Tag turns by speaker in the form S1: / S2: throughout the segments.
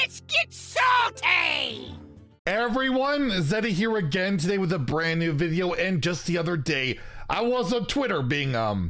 S1: Let's get salty!
S2: Everyone, Zeddy here again today with a brand new video. And just the other day, I was on Twitter being a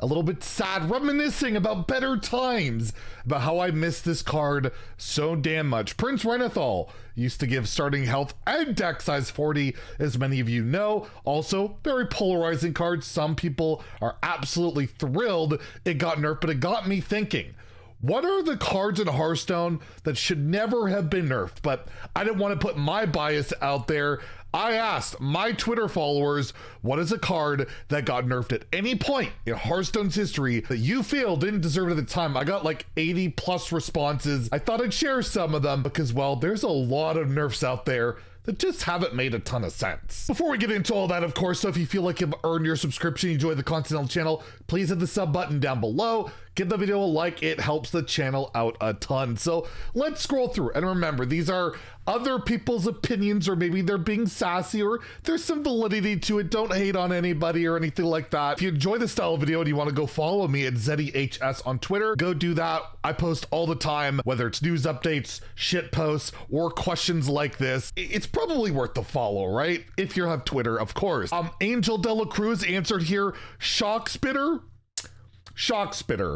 S2: little bit sad, reminiscing about better times, about how I missed this card so damn much. Prince Renathal used to give starting health and deck size 40, as many of you know. Also, very polarizing card. Some people are absolutely thrilled it got nerfed, but it got me thinking. What are the cards in Hearthstone that should never have been nerfed? But I didn't want to put my bias out there. I asked my Twitter followers, what is a card that got nerfed at any point in Hearthstone's history that you feel didn't deserve it at the time? I got like 80 plus responses. I thought I'd share some of them because, well, there's a lot of nerfs out there that just haven't made a ton of sense. Before we get into all that, of course, so if you feel like you've earned your subscription, you enjoy the content on the channel, please hit the sub button down below. Give the video a like, it helps the channel out a ton. So let's scroll through. And remember, these are other people's opinions, or maybe they're being sassy, or there's some validity to it. Don't hate on anybody or anything like that. If you enjoy this style of video and you want to go follow me at ZeddyHS on Twitter, go do that. I post all the time, whether it's news updates, shit posts, or questions like this. It's probably worth the follow, right? If you have Twitter, of course. Angel Dela Cruz answered here, Shock Spitter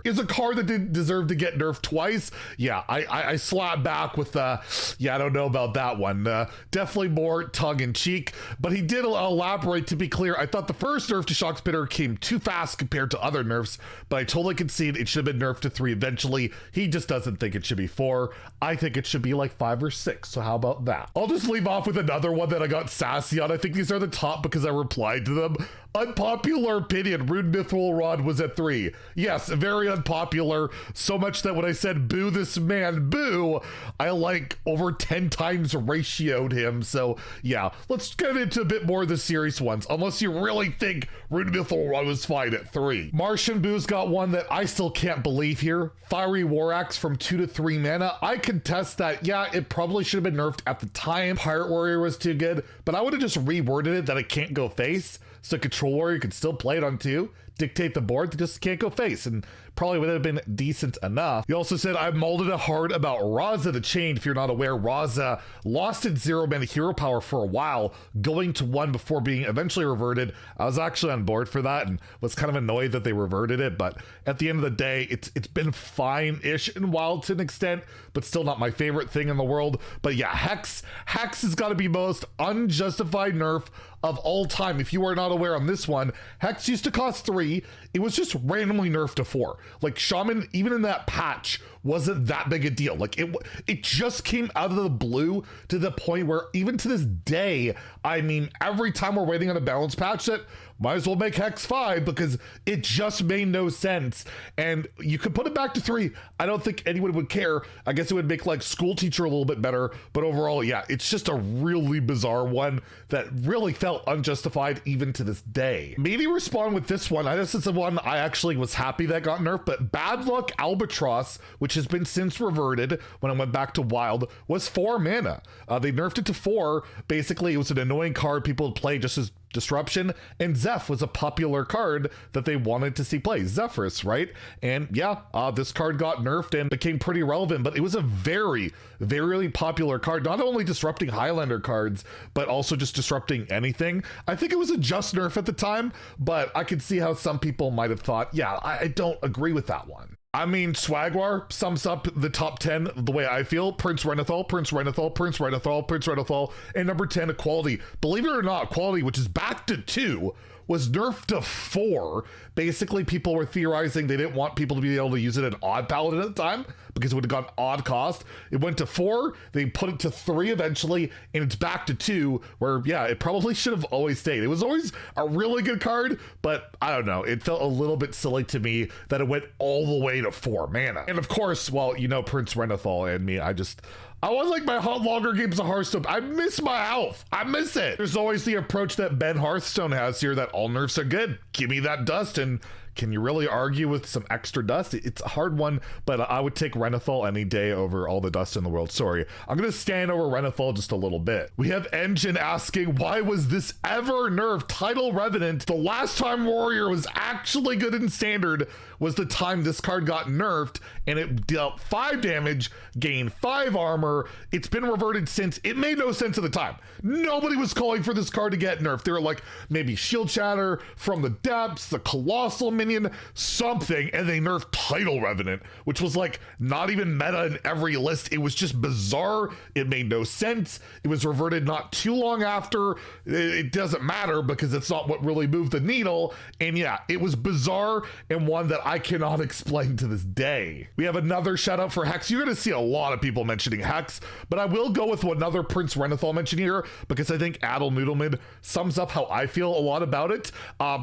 S2: is a card that didn't deserve to get nerfed twice. Yeah, I slapped back with, yeah, I don't know about that one. Definitely more tongue-in-cheek, but he did elaborate. To be clear, I thought the first nerf to Shock Spitter came too fast compared to other nerfs, but I totally concede it should have been nerfed to 3 eventually. He just doesn't think it should be 4. I think it should be like 5 or 6, so how about that? I'll just leave off with another one that I got sassy on. I think these are the top because I replied to them. Unpopular opinion, Renathal Rod was at 3. Yes, very unpopular. So much that when I said boo this man, boo, I like over 10 times ratioed him. So yeah, let's get into a bit more of the serious ones. Unless you really think Renathal Rod was fine at 3. Martian Boo's got one that I still can't believe here. Fiery War Axe from 2 to 3 mana. I contest that. Yeah, it probably should have been nerfed at the time. Pirate Warrior was too good, but I would have just reworded it that it can't go face. So Control Warrior could still play it on 2, dictate the board, they just can't go face, and probably would have been decent enough. You also said, I molded it hard about Raza the Chained. If you're not aware, Raza lost its 0 mana hero power for a while, going to 1 before being eventually reverted. I was actually on board for that and was kind of annoyed that they reverted it, but at the end of the day, it's been fine-ish and wild to an extent, but still not my favorite thing in the world. But yeah, Hex has got to be most unjustified nerf of all time. If you are not aware on this one, Hex used to cost 3. It was just randomly nerfed to 4. Like Shaman, even in that patch, wasn't that big a deal. Like it just came out of the blue to the point where even to this day, I mean, every time we're waiting on a balance patch that might as well make Hex 5 because it just made no sense. And you could put it back to 3. I don't think anyone would care. I guess it would make like School Teacher a little bit better, but overall, yeah, it's just a really bizarre one that really felt unjustified even to this day. Maybe respond with this one. This is the one I actually was happy that got nerfed, but Bad Luck Albatross, which has been since reverted when I went back to Wild, was 4 mana. They nerfed it to 4. Basically, it was an annoying card people would play just as disruption, and Zeph was a popular card that they wanted to see play. Zephyrus, right? And yeah, this card got nerfed and became pretty relevant, but it was a very, very popular card, not only disrupting Highlander cards, but also just disrupting anything. I think it was a just nerf at the time, but I could see how some people might have thought, yeah, I don't agree with that one. I mean, Swagwar sums up the top 10 the way I feel. Prince Renathal, Prince Renathal, Prince Renathal, Prince Renathal, and number 10, Equality. Believe it or not, Equality, which is back to 2, was nerfed to 4. Basically, people were theorizing they didn't want people to be able to use it in Odd Paladin at the time because it would have gone odd cost. It went to 4, they put it to 3 eventually, and it's back to 2, where, yeah, it probably should have always stayed. It was always a really good card, but I don't know, it felt a little bit silly to me that it went all the way to 4 mana. And of course, well, you know, Prince Renathal and me, I want like my longer games of Hearthstone. I miss my health. I miss it. There's always the approach that Ben Hearthstone has here that all nerfs are good. Give me that dust and can you really argue with some extra dust? It's a hard one, but I would take Renathal any day over all the dust in the world. Sorry, I'm gonna stand over Renathal just a little bit. We have Engine asking, why was this ever nerfed? Title Revenant, the last time Warrior was actually good in Standard was the time this card got nerfed, and it dealt 5 damage, gained 5 armor. It's been reverted since. It made no sense at the time. Nobody was calling for this card to get nerfed. They were like, maybe Shield Shatter from the depths, the Colossal Minion, something, and they nerfed Title Revenant, which was like not even meta in every list. It was just bizarre. It made no sense. It was reverted not too long after. It doesn't matter because it's not what really moved the needle. And yeah, it was bizarre and one that I cannot explain to this day. We have another shout out for Hex. You're going to see a lot of people mentioning Hex, but I will go with another Prince Renathal mention here because I think Adel Noodlemid sums up how I feel a lot about it.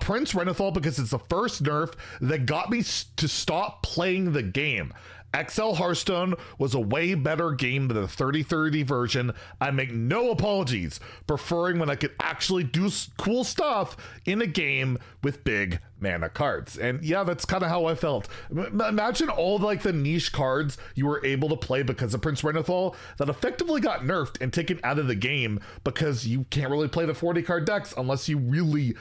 S2: Prince Renathal because it's the first nerf that got me to stop playing the game. XL Hearthstone was a way better game than the 3030 version. I make no apologies, preferring when I could actually do cool stuff in a game with big mana cards. And yeah, that's kind of how I felt. Imagine all like the niche cards you were able to play because of Prince Renathal that effectively got nerfed and taken out of the game because you can't really play the 40 card decks unless you really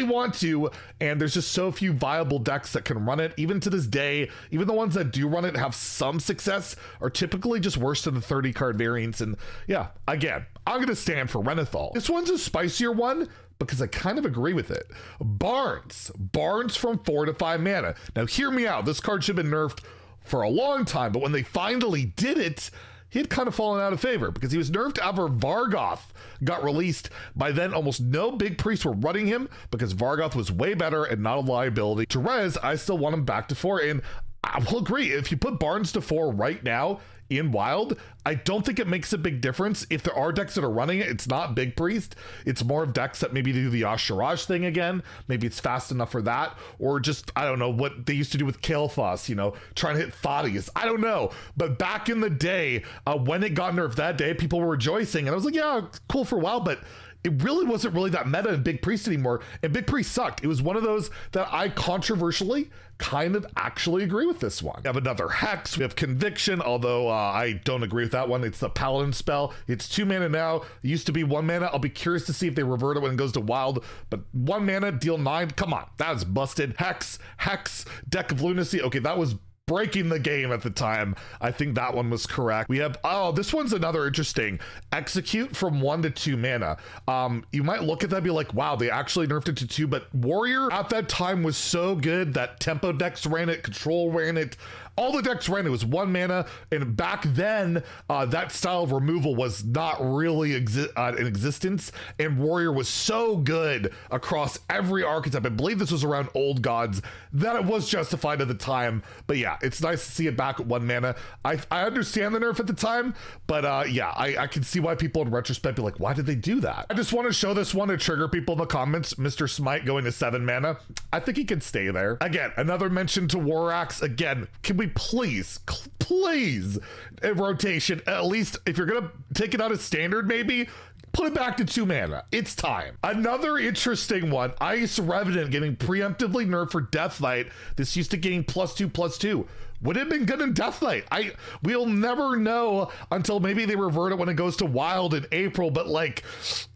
S2: want to, and there's just so few viable decks that can run it. Even to this day, even the ones that do run it have some success are typically just worse than the 30 card variants. And yeah, again, I'm gonna stand for Renathal. This one's a spicier one because I kind of agree with it. Barnes from 4 to 5 mana. Now hear me out, this card should have been nerfed for a long time, but when they finally did it, he had kind of fallen out of favor because he was nerfed after Vargoth got released. By then, almost no big priests were running him because Vargoth was way better and not a liability. To res, I still want him back to 4, and I will agree, if you put Barnes to 4 right now in Wild, I don't think it makes a big difference. If there are decks that are running it, it's not Big Priest. It's more of decks that maybe do the Ashiraj thing again. Maybe it's fast enough for that. Or just, I don't know, what they used to do with Kael'thas, you know, trying to hit Thaddeus. I don't know. But back in the day, when it got nerfed that day, people were rejoicing. And I was like, yeah, cool for a while, but it really wasn't really that meta in Big Priest anymore. And Big Priest sucked. It was one of those that I controversially kind of actually agree with this one. We have another Hex. We have Conviction, although I don't agree with that one. It's the Paladin spell. It's 2 mana now. It used to be 1 mana. I'll be curious to see if they revert it when it goes to Wild. But 1 mana, deal 9. Come on, that was busted. Hex, Deck of Lunacy. Okay, that was breaking the game at the time. I think that one was correct. We have, oh, this one's another interesting. Execute from 1 to 2 mana. You might look at that and be like, wow, they actually nerfed it to 2, but Warrior at that time was so good that Tempo decks ran it, Control ran it, all the decks ran it. It was 1 mana, and back then that style of removal was not really in existence, and Warrior was so good across every archetype. I believe this was around Old Gods that it was justified at the time. But yeah, it's nice to see it back at 1 mana. I understand the nerf at the time, but yeah, I can see why people in retrospect be like, why did they do that? I just want to show this one to trigger people in the comments. Mr. Smite going to 7 mana. I think he can stay there. Again, another mention to War Axe. Again, can we please in rotation, at least if you're gonna take it out of Standard, maybe put it back to 2 mana. It's time. Another interesting one, Ice Revenant getting preemptively nerfed for Deathlight. This used to gain +2/+2. Would it have been good in Deathlight? We'll never know until maybe they revert it when it goes to Wild in April, but like,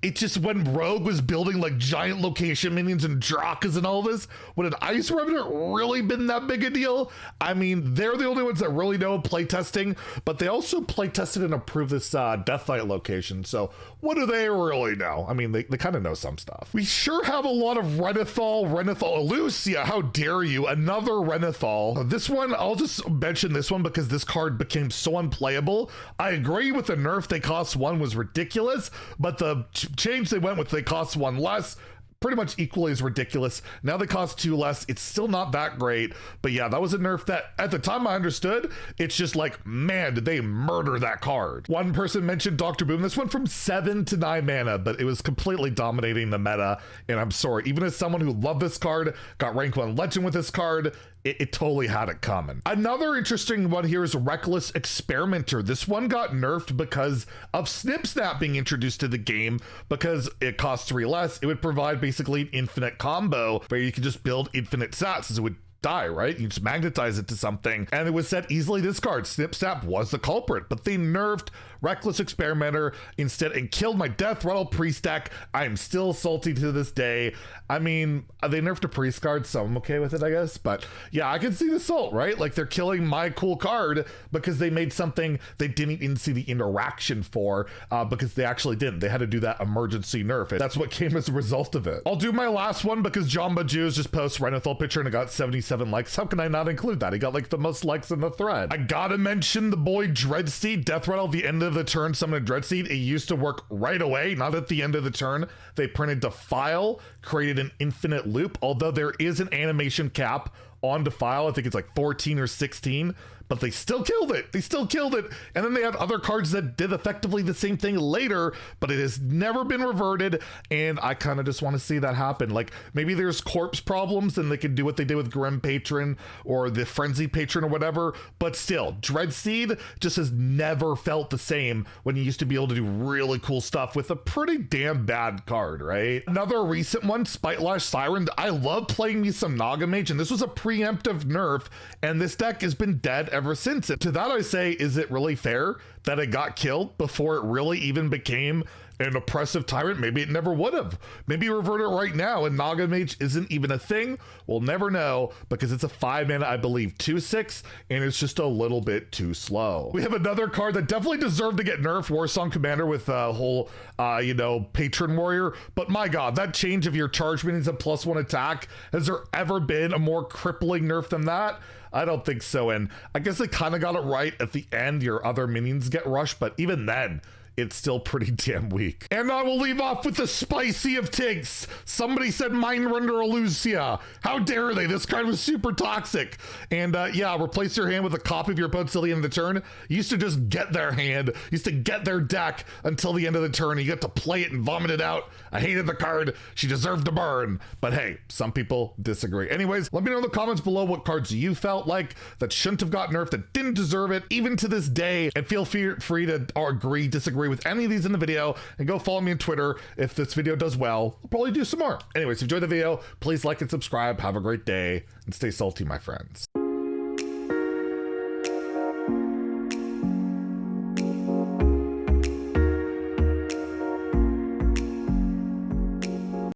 S2: it just, when Rogue was building like giant location minions and Drakas and all this, would an Ice Revenant really been that big a deal? I mean, they're the only ones that really know playtesting, but they also playtested and approved this Deathlight location, so what do they really know? I mean, they kind of know some stuff. We sure have a lot of Renathal, Lucia, how dare you, another Renathal. This one, I'll just mention this one because this card became so unplayable. I agree with the nerf, they cost 1 was ridiculous, but the change they went with, they cost 1 less, pretty much equally as ridiculous. Now they cost 2 less. It's still not that great, but yeah, that was a nerf that at the time I understood. It's just like, man, did they murder that card. One person mentioned Dr. Boom. This went from 7 to 9 mana, but it was completely dominating the meta, and I'm sorry, even as someone who loved this card, got rank 1 legend with this card, it totally had it coming. Another interesting one here is Reckless Experimenter. This one got nerfed because of Snip Snap being introduced to the game. Because it costs 3 less, it would provide basically an infinite combo where you could just build infinite stats as it would die, right? You just magnetize it to something and it was set easily discard. Snip Snap was the culprit, but they nerfed Reckless Experimenter instead and killed my Death Rattle Priest deck. I'm still salty to this day. I mean, they nerfed a priest card, so I'm okay with it, I guess. But yeah, I can see the salt, right? Like they're killing my cool card because they made something they didn't even see the interaction for because they actually didn't. They had to do that emergency nerf. That's what came as a result of it. I'll do my last one because John Baju's just posted Renathal picture and it got 77 likes. How can I not include that? He got like the most likes in the thread. I gotta mention the boy Dreadseed. Death Rattle at the end of the turn, summon a Dreadseed. It used to work right away, not at the end of the turn. They printed Defile, created an infinite loop, although there is an animation cap on Defile. I think it's like 14 or 16, but they still killed it. They still killed it. And then they had other cards that did effectively the same thing later, but it has never been reverted. And I kind of just want to see that happen. Like maybe there's corpse problems and they can do what they did with Grim Patron or the Frenzy Patron or whatever. But still, Dreadseed just has never felt the same when you used to be able to do really cool stuff with a pretty damn bad card, right? Another recent one, Spitelash Siren. I love playing me some Nagamage, and this was a preemptive nerf, and this deck has been dead ever since. And to that I say, is it really fair that it got killed before it really even became an oppressive tyrant? Maybe it never would have. Maybe revert it right now and Nagamage isn't even a thing. We'll never know because it's a 5 mana, I believe 2/6, and it's just a little bit too slow. We have another card that definitely deserved to get nerfed, Warsong Commander with a whole, Patron Warrior. But my God, that change of your charge minions at +1 attack, has there ever been a more crippling nerf than that? I don't think so. And I guess they kind of got it right at the end. Your other minions get rushed, but even then, it's still pretty damn weak. And I will leave off with the spicy of takes. Somebody said Mindrender Elusia. How dare they? This card was super toxic. And yeah, replace your hand with a copy of your opponent's till the end of the turn. You used to just get their hand, used to get their deck until the end of the turn. And you get to play it and vomit it out. I hated the card. She deserved to burn. But hey, some people disagree. Anyways, let me know in the comments below what cards you felt like that shouldn't have got nerfed, that didn't deserve it, even to this day. And feel free to agree, disagree with any of these in the video, and go follow me on Twitter. If this video does well, I'll probably do some more. Anyways, if you enjoyed the video, please like and subscribe. Have a great day and stay salty, my friends.